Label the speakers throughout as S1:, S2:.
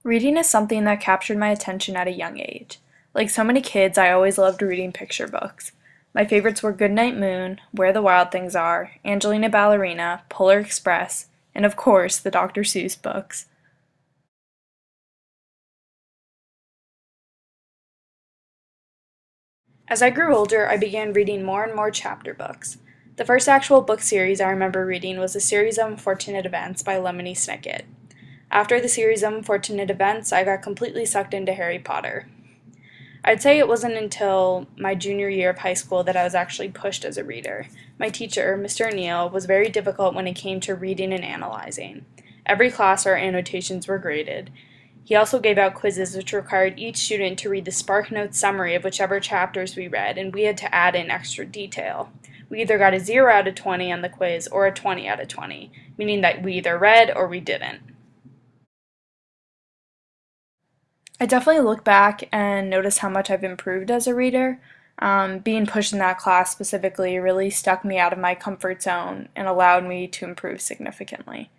S1: Reading is something that captured my attention at a young age. Like so many kids, I always loved reading picture books. My favorites were Goodnight Moon, Where the Wild Things Are, Angelina Ballerina, Polar Express, and of course, the Dr. Seuss books. As I grew older, I began reading more and more chapter books. The first actual book series I remember reading was a series of unfortunate events by Lemony Snicket. After the series of unfortunate events, I got completely sucked into Harry Potter. I'd say it wasn't until my junior year of high school that I was actually pushed as a reader. My teacher, Mr. Neal, was very difficult when it came to reading and analyzing. Every class our annotations were graded. He also gave out quizzes which required each student to read the SparkNotes summary of whichever chapters we read, and we had to add in extra detail. We either got a 0 out of 20 on the quiz or a 20 out of 20, meaning that we either read or we didn't. I definitely look back and notice how much I've improved as a reader. Being pushed in that class specifically really stuck me out of my comfort zone and allowed me to improve significantly.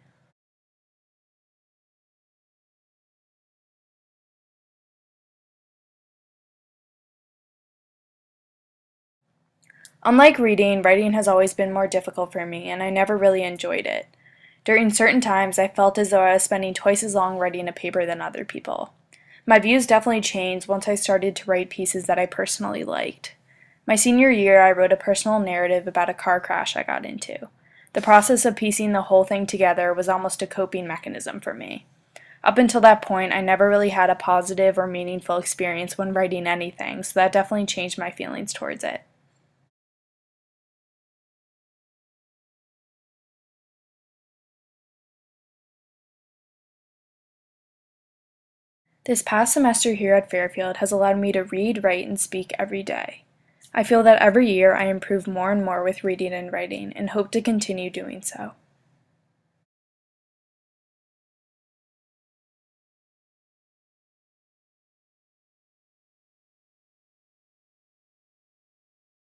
S1: Unlike reading, writing has always been more difficult for me, and I never really enjoyed it. During certain times, I felt as though I was spending twice as long writing a paper than other people. My views definitely changed once I started to write pieces that I personally liked. My senior year, I wrote a personal narrative about a car crash I got into. The process of piecing the whole thing together was almost a coping mechanism for me. Up until that point, I never really had a positive or meaningful experience when writing anything, so that definitely changed my feelings towards it. This past semester here at Fairfield has allowed me to read, write, and speak every day. I feel that every year I improve more and more with reading and writing and hope to continue doing so.